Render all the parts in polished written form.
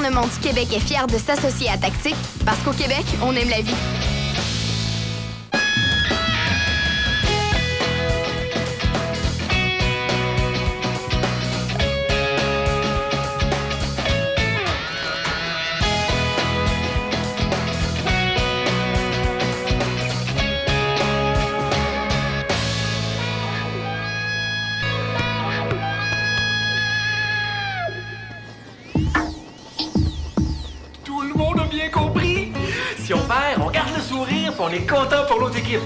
gouvernement du Québec est fier de s'associer à Tactique parce qu'au Québec, on aime la vie. Si on perd, on garde le sourire puis on est content pour l'autre équipe.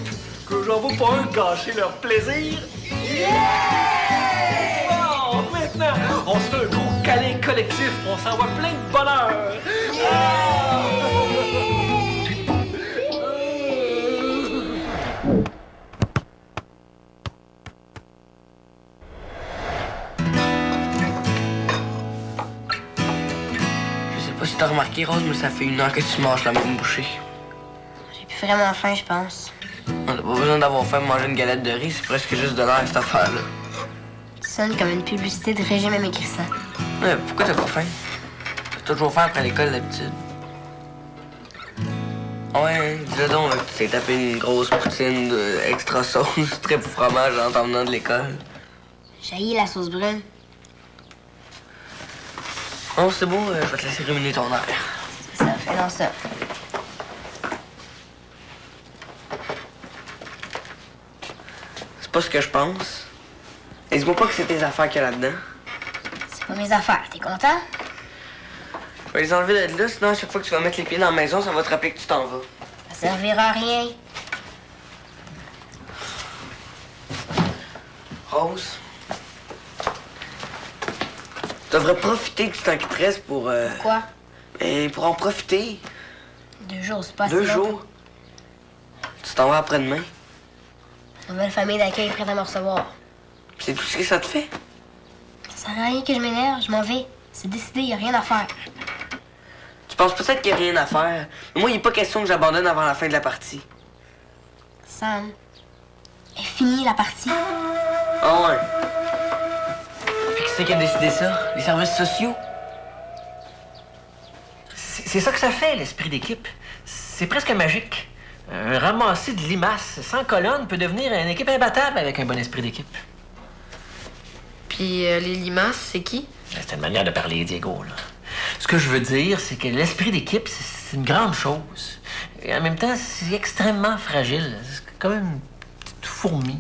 Que j'en vaut pas un gâcher leur plaisir. Yeah! Bon, maintenant, on se fait un gros câlin collectif. On s'envoie plein de bonheur. Je sais pas si t'as remarqué, Rose, mais ça fait 1 heure que tu manges la même bouchée. J'ai plus vraiment faim, je pense. On n'a pas besoin d'avoir faim pour manger une galette de riz, c'est presque juste de l'air, cette affaire-là. Tu sonnes comme une publicité de régime amaigrissant. Ouais, pourquoi t'as pas faim? T'as toujours faim après l'école, d'habitude. Ouais, dis-le donc, tu t'es tapé une grosse poutine de extra sauce, très pour fromage en t'en venant de l'école. J'haïs la sauce brune. Oh, c'est beau, je vais te laisser ruminer ton air. C'est ça, fais dans ça. C'est pas ce que je pense. Et dis-moi pas que c'est tes affaires qu'il y a là-dedans. C'est pas mes affaires, t'es content? Je vais les enlever de là, sinon à chaque fois que tu vas mettre les pieds dans la maison, ça va te rappeler que tu t'en vas. Ça servira à rien. Rose, tu devrais profiter du temps qui te reste pour... Quoi? Et pour en profiter. 2 jours, c'est pas assez 2 long. jours. Tu t'en vas après-demain. Ma nouvelle famille d'accueil est prête à me recevoir. C'est tout ce que ça te fait? Ça sert à rien que je m'énerve, je m'en vais. C'est décidé, y a rien à faire. Tu penses peut-être qu'il n'y a rien à faire. Mais moi, il n'est pas question que j'abandonne avant la fin de la partie. Sam, est finie la partie. Ah ouais. Puis qui c'est qui a décidé ça? Les services sociaux? C'est ça que ça fait, l'esprit d'équipe. C'est presque magique. Un ramassis de limaces sans colonne peut devenir une équipe imbattable avec un bon esprit d'équipe. Puis les limaces, c'est qui? C'est une manière de parler, Diego, là. Ce que je veux dire, c'est que l'esprit d'équipe, c'est une grande chose. Et en même temps, c'est extrêmement fragile. C'est comme une petite fourmi.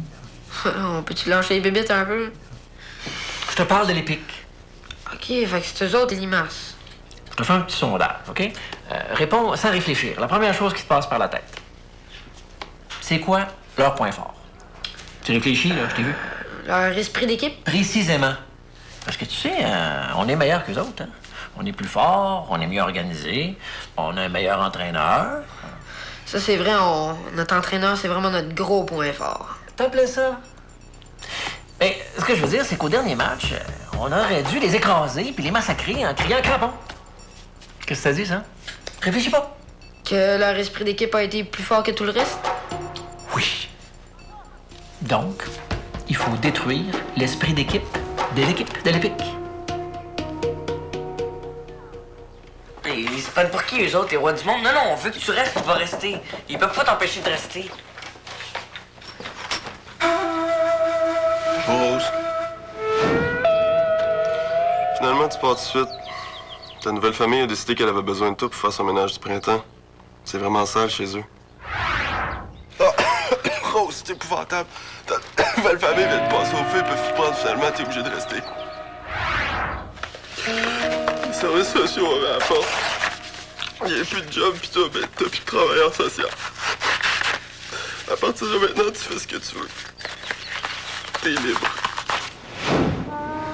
On peut-tu lâcher les bébites un peu? Je te parle de l'épique. OK, fait que c'est eux autres, les limaces. Je te fais un petit sondage, OK? Réponds sans réfléchir. La première chose qui te passe par la tête. C'est quoi leur point fort? Tu réfléchis, là, je t'ai vu. Leur esprit d'équipe? Précisément. Parce que tu sais, on est meilleur qu'eux autres, hein? On est plus fort, on est mieux organisé, on a un meilleur entraîneur. Ça, c'est vrai, notre entraîneur, c'est vraiment notre gros point fort. T'appelais ça? Mais ce que je veux dire, c'est qu'au dernier match, on aurait dû les écraser puis les massacrer en criant crampon. Qu'est-ce que ça dit, ça? Réfléchis pas. Que leur esprit d'équipe a été plus fort que tout le reste? Oui. Donc, il faut détruire l'esprit d'équipe de l'équipe de l'Épique. Hey, ils se prennent pour qui, eux autres, les rois du monde? Non, non, on veut que tu restes, tu vas rester. Ils peuvent pas t'empêcher de rester. Rose. Finalement, tu pars tout de suite. Ta nouvelle famille a décidé qu'elle avait besoin de toi pour faire son ménage du printemps. C'est vraiment sale chez eux. Ah! Rose, c'est épouvantable. Ta nouvelle famille vient de passer au feu et peuvent tout prendre. Finalement, t'es obligé de rester. Les services sociaux avaient à la porte. Il n'y a plus de job, pis toi, ben, t'as plus de travailleur social. À partir de maintenant, tu fais ce que tu veux. T'es libre.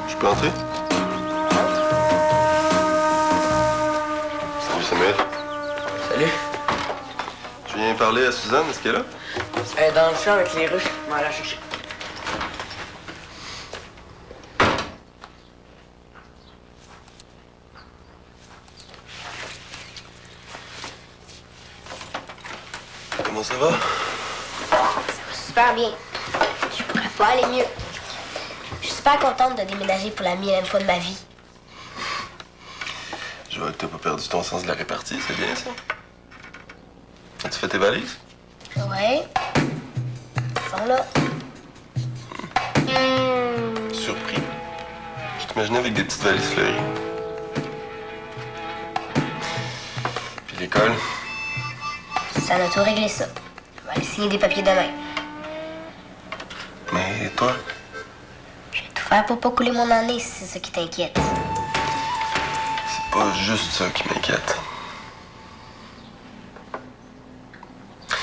Je peux entrer? Salut Samuel. Salut. Je viens parler à Suzanne, est-ce qu'elle est là? Elle est dans le champ avec les ruches. On va aller la chercher. Comment ça va? Super bien. Je pourrais pas aller mieux. Je suis super contente de déménager pour la millième fois de ma vie. Je vois que t'as pas perdu ton sens de la répartie, c'est bien ça? As-tu fait tes valises? Ouais. Ils sont là. Surpris. Je t'imaginais avec des petites valises fleuries. Puis l'école? Ça a tout réglé ça. On va aller signer des papiers demain. Mais toi? Je vais tout faire pour pas couler mon année si c'est ça qui t'inquiète. C'est pas juste ça qui m'inquiète. Tu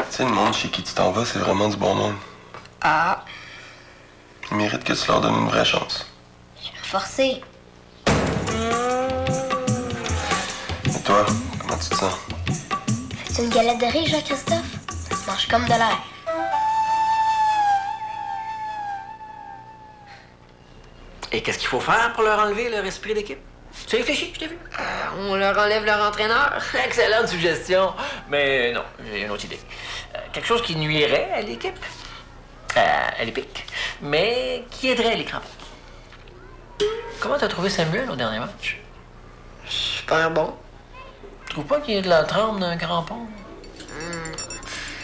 sais, le monde chez qui tu t'en vas, c'est vraiment du bon monde. Ah, Ils méritent que tu leur donnes une vraie chance. je vais forcer. Et toi, comment tu te sens? Fais-tu une galette de riz, Jean-Christophe? Ça se mange comme de l'air. Et qu'est-ce qu'il faut faire pour leur enlever leur esprit d'équipe? Tu as réfléchi, je t'ai vu. On leur enlève leur entraîneur. Excellente suggestion. Mais non, j'ai une autre idée. Quelque chose qui nuirait à l'équipe, à l'Épique, mais qui aiderait les crampons. Comment t'as trouvé Samuel au dernier match? Super bon. Tu trouves pas qu'il y a de la trempe d'un crampon?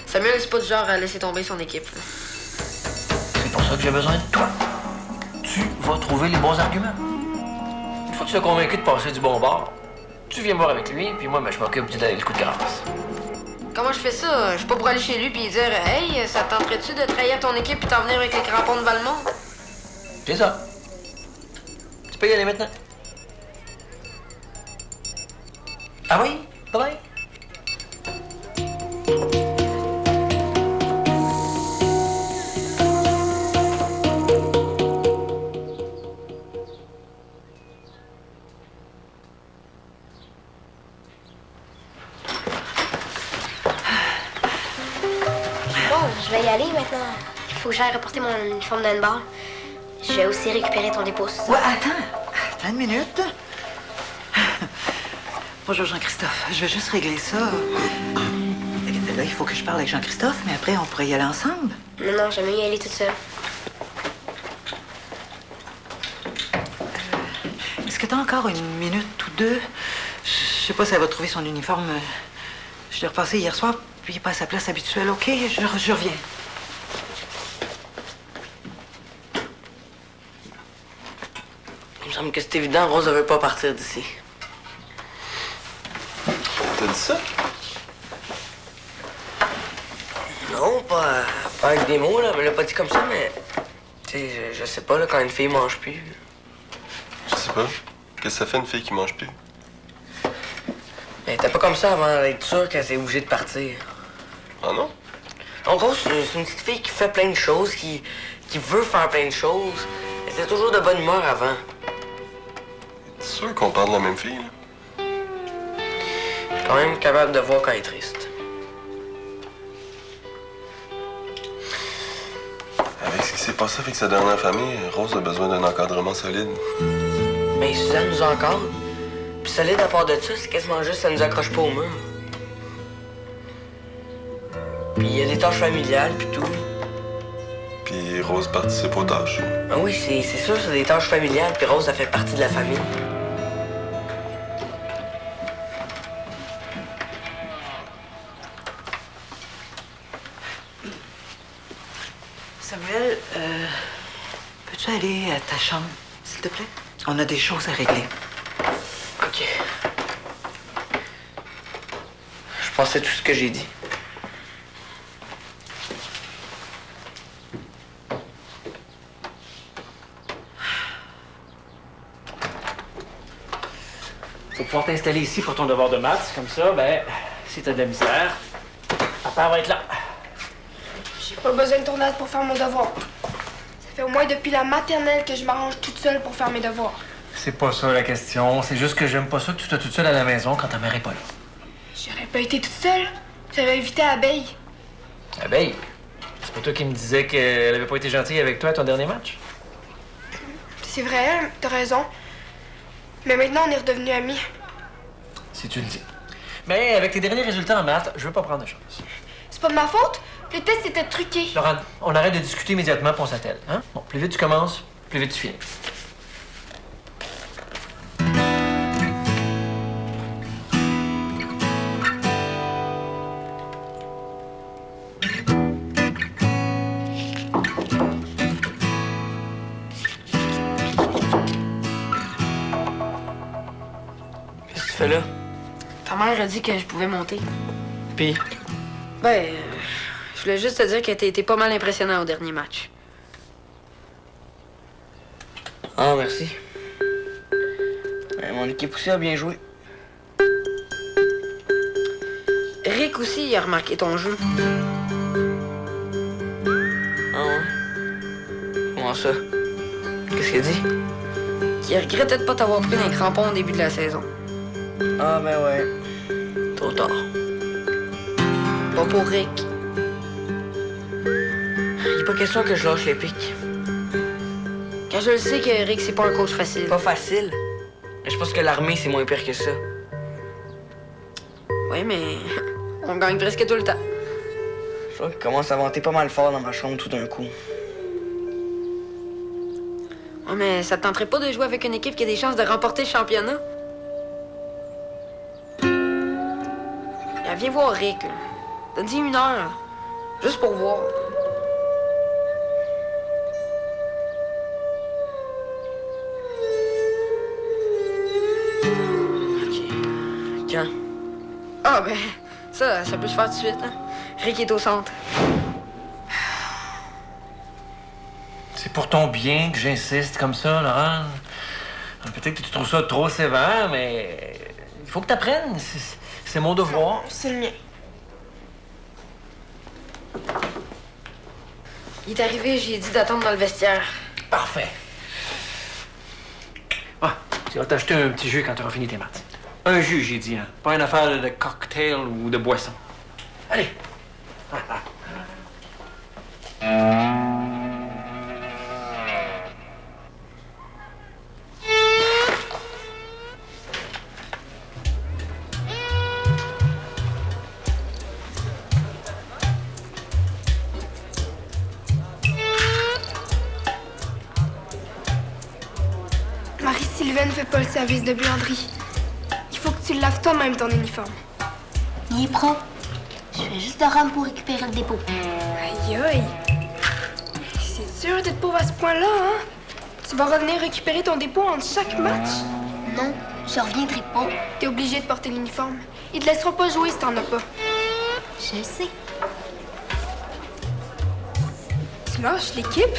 Samuel, c'est pas du genre à laisser tomber son équipe. C'est pour ça que j'ai besoin de toi. Tu vas trouver les bons arguments. Une fois que tu l'as convaincu de passer du bon bord, tu viens me voir avec lui, puis moi, je m'occupe de donner le coup de grâce. Comment je fais ça? Je suis pas pour aller chez lui puis dire « Hey, ça te tenterait-tu de trahir ton équipe puis t'en venir avec les crampons de Valmont? » C'est ça. Tu peux y aller maintenant. Ah oui? Bye-bye. Bon, je vais y aller maintenant. Il faut que j'aille reporter mon uniforme d'handball. Je vais aussi récupérer ton dépousse. Ouais, attends une minute. Bonjour Jean-Christophe, je vais juste régler ça. Là, il faut que je parle avec Jean-Christophe, mais après, on pourrait y aller ensemble. Non, j'aime mieux y aller toute seule. Est-ce que t'as encore une minute ou deux? Je sais pas si elle va trouver son uniforme. Je l'ai repassé hier soir, puis il est pas à sa place habituelle, OK? Je reviens. Il me semble que c'est évident, Rose ne veut pas partir d'ici. T'as dit ça? Non, pas avec des mots, là. Elle me l'a pas dit comme ça, mais... Tu sais, je sais pas, là, quand une fille mange plus. Je sais pas. Qu'est-ce que ça fait une fille qui mange plus? Elle était pas comme ça avant d'être sûre qu'elle s'est obligée de partir. Ah non? En gros, c'est une petite fille qui fait plein de choses, qui veut faire plein de choses. Elle était toujours de bonne humeur avant. T'es sûr qu'on parle de la même fille, là? Je suis quand même capable de voir quand elle est triste. Avec ce qui s'est passé avec sa dernière famille, Rose a besoin d'un encadrement solide. Mais Suzanne nous encadre. Puis solide à part de ça, c'est quasiment juste ça nous accroche pas au mur. Puis il y a des tâches familiales, puis tout. Puis Rose participe aux tâches. Ah oui, c'est sûr, c'est des tâches familiales, puis Rose, ça fait partie de la famille. Samuel, peux-tu aller à ta chambre, s'il te plaît? On a des choses à régler. OK. Je pensais tout ce que j'ai dit. Faut pouvoir t'installer ici pour ton devoir de maths. Comme ça, si t'as de la misère, papa va être là. J'ai pas besoin de ton aide pour faire mon devoir. Ça fait au moins depuis la maternelle que je m'arrange toute seule pour faire mes devoirs. C'est pas ça la question. C'est juste que j'aime pas ça que tu sois toute seule à la maison quand ta mère est pas là. J'aurais pas été toute seule. J'avais invité Abeille. Abeille, c'est pas toi qui me disais qu'elle avait pas été gentille avec toi à ton dernier match? C'est vrai, t'as raison. Mais maintenant, on est redevenus amis. Si tu le dis. Mais avec tes derniers résultats en maths, je veux pas prendre de chance. C'est pas de ma faute. Le test était truqué. Laurent, on arrête de discuter immédiatement pour on s'attelle. Hein? Bon, plus vite tu commences, plus vite tu finis. fais là? Ta mère a dit que je pouvais monter. Puis? Ben, je voulais juste te dire que t'as été pas mal impressionnant au dernier match. Ah, merci. Mon équipe aussi a bien joué. Rick aussi, il a remarqué ton jeu. Ah ouais? Comment ça? Qu'est-ce qu'il a dit? Qu'il regrettait de pas t'avoir pris dans les crampons au début de la saison. Ah, ben ouais. Trop tard. Pas pour Rick. Il n'est pas question que je lâche les pics. Quand je le sais que Rick, c'est pas un coach facile. Pas facile. Mais je pense que l'armée, c'est moins pire que ça. Oui, mais on gagne presque tout le temps. Je vois qu'il commence à vanter pas mal fort dans ma chambre tout d'un coup. Ouais, mais ça te tenterait pas de jouer avec une équipe qui a des chances de remporter le championnat? Viens voir Rick, là. Donne-y 1 heure, là. Juste pour voir. OK. Quand? Ah, ben, ça peut se faire tout de suite, hein. Rick est au centre. C'est pour ton bien que j'insiste comme ça, Laurent. Peut-être que tu trouves ça trop sévère, mais il faut que tu apprennes. C'est mon devoir. C'est le mien. Il est arrivé, j'ai dit d'attendre dans le vestiaire. Parfait. Ah, tu vas t'acheter un petit jus quand tu auras fini tes maths. Un jus, j'ai dit, hein. Pas une affaire de cocktail ou de boisson. Allez. Marie-Sylvaine fait pas le service de buanderie. Il faut que tu laves toi-même ton uniforme. Il est propre. Je fais juste le rhum pour récupérer le dépôt. Aïe aïe. C'est dur d'être pauvre à ce point-là, hein? Tu vas revenir récupérer ton dépôt entre chaque match? Non, je reviendrai pas. T'es obligé de porter l'uniforme. Ils te laisseront pas jouer si t'en as pas. Je le sais. Tu lâches l'équipe?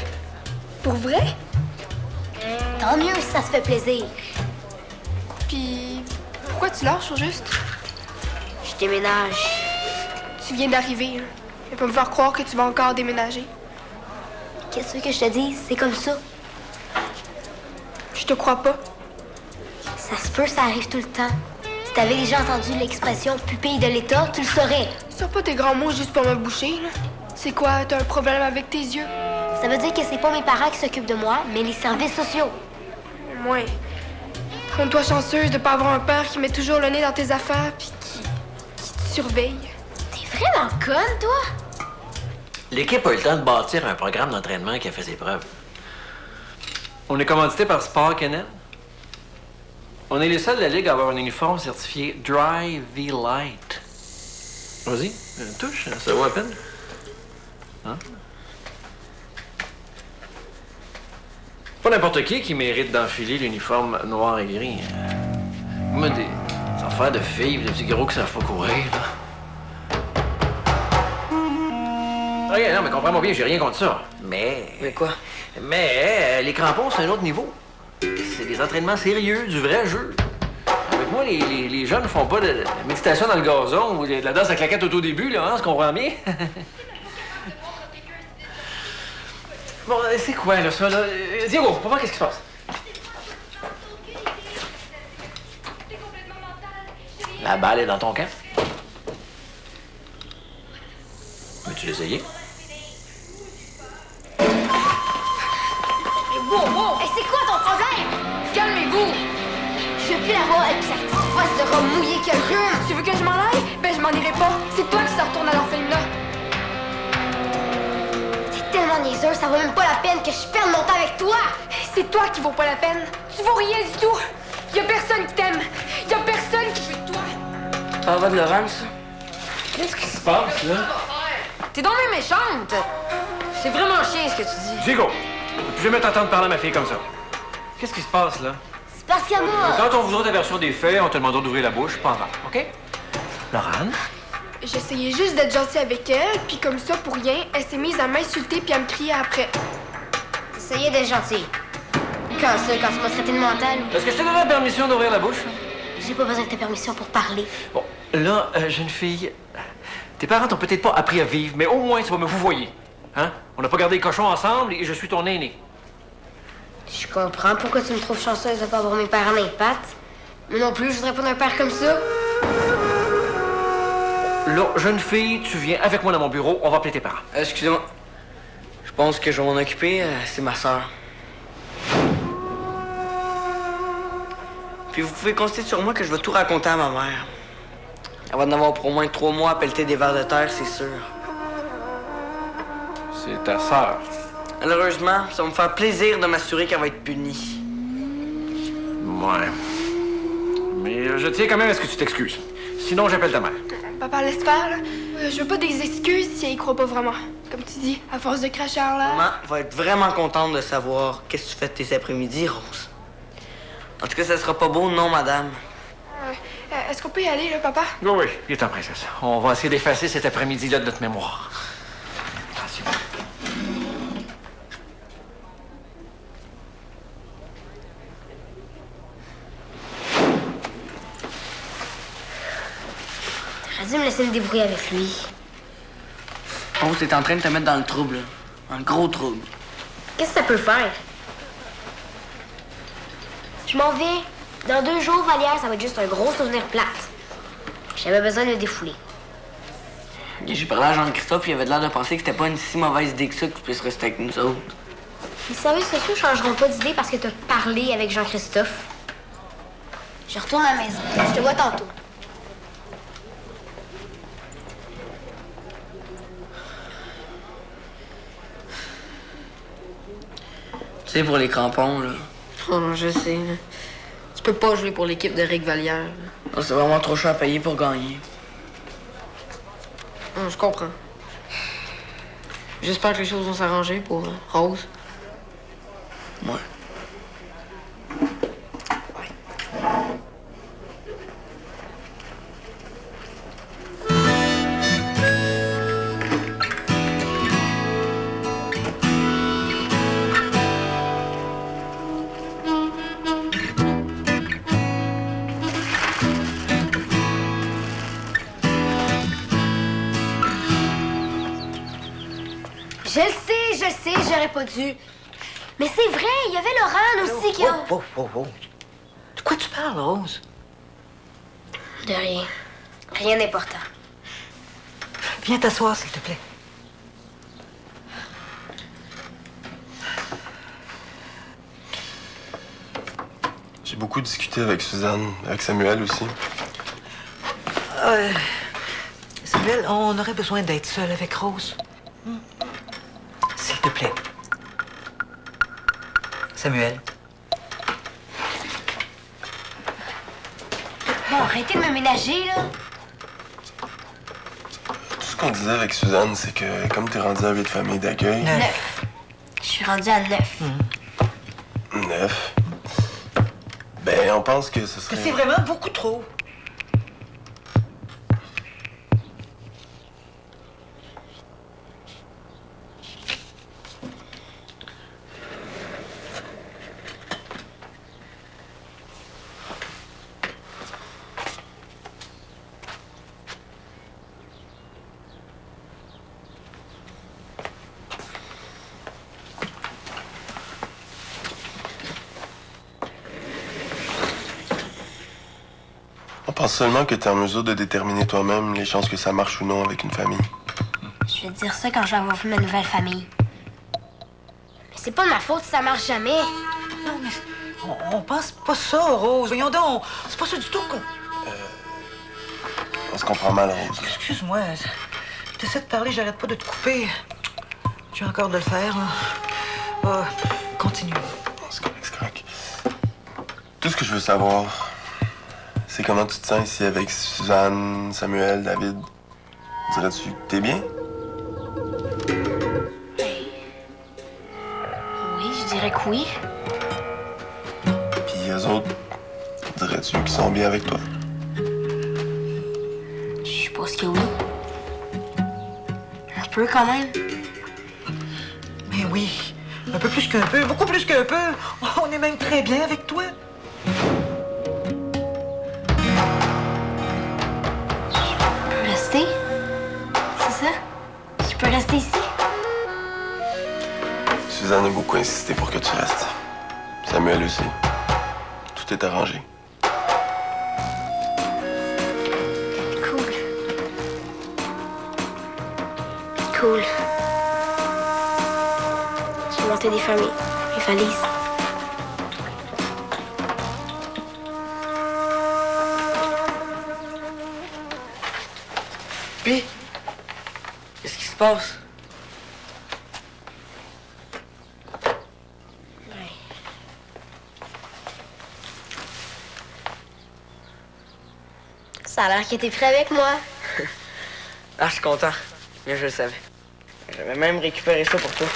Pour vrai? Tant mieux si ça se fait plaisir. Puis, pourquoi tu lâches au juste? Je déménage. Tu viens d'arriver, hein. Tu peux me faire croire que tu vas encore déménager. Qu'est-ce que je te dis? C'est comme ça. Je te crois pas. Ça se peut, ça arrive tout le temps. Si t'avais déjà entendu l'expression pupille de l'État, tu le saurais. Sors pas tes grands mots juste pour me boucher, là. C'est quoi? T'as un problème avec tes yeux? Ça veut dire que c'est pas mes parents qui s'occupent de moi, mais les services sociaux. Ouais. Compte-toi chanceuse de pas avoir un père qui met toujours le nez dans tes affaires puis qui te surveille. T'es vraiment conne, toi? L'équipe a eu le temps de bâtir un programme d'entraînement qui a fait ses preuves. On est commandité par Sport Kennel. On est les seuls de la Ligue à avoir un uniforme certifié Dry V-Light. Vas-y, touche, ça vaut à peine. Hein? Pas n'importe qui mérite d'enfiler l'uniforme noir et gris. Moi, des affaires de filles, des petits gros qui savent pas courir, là. OK, non, mais comprends-moi bien, j'ai rien contre ça. Mais quoi? Mais les crampons, c'est un autre niveau. C'est des entraînements sérieux, du vrai jeu. Avec moi, les jeunes font pas de méditation dans le gazon ou de la danse à claquette au début, là, hein, on se comprend bien? Bon, c'est quoi, là, ça, là? Diego, on va voir qu'est-ce qui se passe. La balle est dans ton camp. Veux-tu l'essayer? Mais wow! Et c'est quoi ton problème? Calmez-vous! Je veux plus la voir avec sa petite face de rhum mouillé quelqu'un. Tu veux que je m'en aille? Ben, je m'en irai pas. C'est toi qui s'en retourne à l'orphelinat. T'es tellement niaiseux, ça vaut même pas la peine que je perde mon temps avec toi. C'est toi qui vaut pas la peine. Tu vaux rien du tout. Y a personne qui t'aime. Y a personne qui veut de toi. Ça va de Laurence? Qu'est-ce qui se passe, là? T'es donc bien méchante. C'est vraiment chiant ce que tu dis. Diego, je vais jamais t'entendre parler à ma fille comme ça. Qu'est-ce qui se passe, là? C'est parce qu'à moi... Quand on voudra ta version des faits, on te demandera d'ouvrir la bouche, pas avant, OK? Laurent? J'essayais juste d'être gentil avec elle, puis comme ça, pour rien, elle s'est mise à m'insulter puis à me crier après. Essayez d'être gentil. Quand ça, quand tu m'as traité de mental, Est-ce que je te donne la permission d'ouvrir la bouche? j'ai pas besoin de ta permission pour parler. Bon, là, jeune fille, tes parents t'ont peut-être pas appris à vivre, mais au moins tu vas me vouvoyer. Hein? On n'a pas gardé les cochons ensemble et je suis ton aîné. Je comprends pourquoi tu me trouves chanceuse de pas avoir mes parents dans les pattes. Moi non plus, je voudrais pas d'un père comme ça. Là, jeune fille, tu viens avec moi dans mon bureau, on va appeler tes parents. Excusez-moi. Je pense que je vais m'en occuper. C'est ma sœur. Puis vous pouvez compter sur moi que je vais tout raconter à ma mère. Elle va en avoir pour au moins 3 mois à pelleter des vers de terre, c'est sûr. C'est ta sœur. Malheureusement, ça va me faire plaisir de m'assurer qu'elle va être punie. Ouais. Mais je tiens quand même à ce que tu t'excuses. Sinon, j'appelle ta mère. Papa, laisse faire, là. Je veux pas des excuses si elle y croit pas vraiment. Comme tu dis, à force de cracher en l'air. Maman va être vraiment contente de savoir qu'est-ce que tu fais de tes après-midi, Rose. En tout cas, ça sera pas beau, non, madame. Est-ce qu'on peut y aller, là, papa? Oui, oui, il est temps, princesse. On va essayer d'effacer cet après-midi-là de notre mémoire. Attention. T'aurais dû me laisser me débrouiller avec lui. Rose, t'es en train de te mettre dans le trouble, là. Un gros trouble. Qu'est-ce que ça peut faire? Je m'en vais. Dans 2 jours, Vallière, ça va être juste un gros souvenir plate. J'avais besoin de me défouler. J'ai parlé à Jean-Christophe, il avait l'air de penser que c'était pas une si mauvaise idée que ça que tu puisses rester avec nous autres. Les services sociaux changeront pas d'idée parce que t'as parlé avec Jean-Christophe. Je retourne à la maison. Je te vois tantôt. Tu sais, pour les crampons, là. Oh non, je sais, là. Tu peux pas jouer pour l'équipe de Rick Vallière. Non, c'est vraiment trop cher à payer pour gagner. Je comprends. J'espère que les choses vont s'arranger pour Rose. Ouais. Je le sais, j'aurais pas dû. Mais c'est vrai, il y avait Laurent aussi qui a... Oh. De quoi tu parles, Rose? De rien. Rien d'important. Viens t'asseoir, s'il te plaît. J'ai beaucoup discuté avec Suzanne, avec Samuel aussi. Samuel, on aurait besoin d'être seul avec Rose. S'il te plaît. Samuel. Bon, arrêtez de me ménager, là. Tout ce qu'on disait avec Suzanne, c'est que comme t'es rendu à vie de famille d'accueil... 9. Je suis rendue à 9. 9. Ben, on pense que ce serait... C'est vraiment beaucoup trop. On pense seulement que t'es en mesure de déterminer toi-même les chances que ça marche ou non avec une famille. Je vais te dire ça quand je vais avoir vu ma nouvelle famille. Mais c'est pas de ma faute si ça marche jamais. Non, mais on pense pas ça, Rose. Voyons donc. C'est pas ça du tout qu'on... On se comprend mal, Rose. Excuse-moi. T'essaies de parler, j'arrête pas de te couper. Tu as encore de le faire, là. Continue. C'est correct. Tout ce que je veux savoir, c'est comment tu te sens ici avec Suzanne, Samuel, David. Dirais-tu que t'es bien? Oui, je dirais que oui. Puis, eux autres, dirais-tu qu'ils sont bien avec toi? Je pense que oui. Un peu quand même. Mais oui, un peu plus qu'un peu, beaucoup plus qu'un peu. On est même très bien avec toi. Je peux rester? C'est ça? Je peux rester ici? Suzanne a beaucoup insisté pour que tu restes. Samuel aussi. Tout est arrangé. Cool. Cool. J'ai monté des familles, mes valises. Puis, qu'est-ce qui se passe? Ça a l'air que t'es prêt avec moi. Ah, je suis content. Mais je le savais. J'avais même récupéré ça pour toi.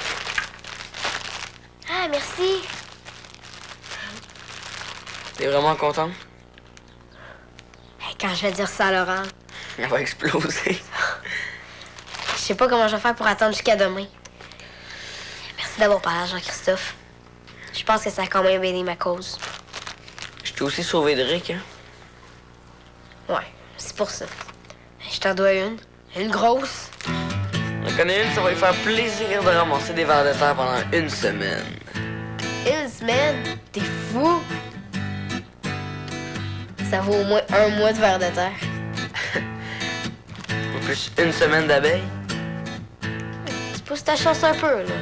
Ah, merci. T'es vraiment content? Hey, quand je vais dire ça à Laurent, Elle va exploser. je sais pas comment je vais faire pour attendre jusqu'à demain. Merci d'avoir parlé à Jean-Christophe. Je pense que ça a quand même aidé ma cause. Je t'ai aussi sauvé de Rick, hein? Ouais, c'est pour ça. Je t'en dois une. Une grosse. J'en connais une, ça va lui faire plaisir de ramasser des vers de terre pendant une semaine. Une semaine? T'es fou? Ça vaut au moins un mois de vers de terre. En plus, une semaine d'abeilles. Tu pousses ta chance un peu, là.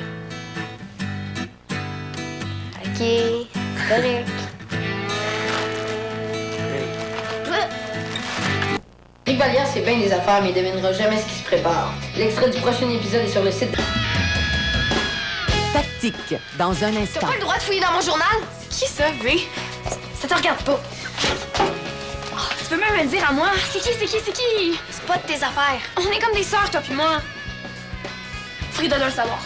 OK, c'est correct. Rick Vallière, c'est bien des affaires, mais il devinera jamais ce qui se prépare. L'extrait du prochain épisode est sur le site. Tactique, dans un T'as instant. pas le droit de fouiller dans mon journal? C'est qui ça, V? Ça te regarde pas. Oh, tu peux même me le dire à moi. C'est qui? C'est pas de tes affaires. On est comme des sœurs, toi puis moi. Frida doit le savoir.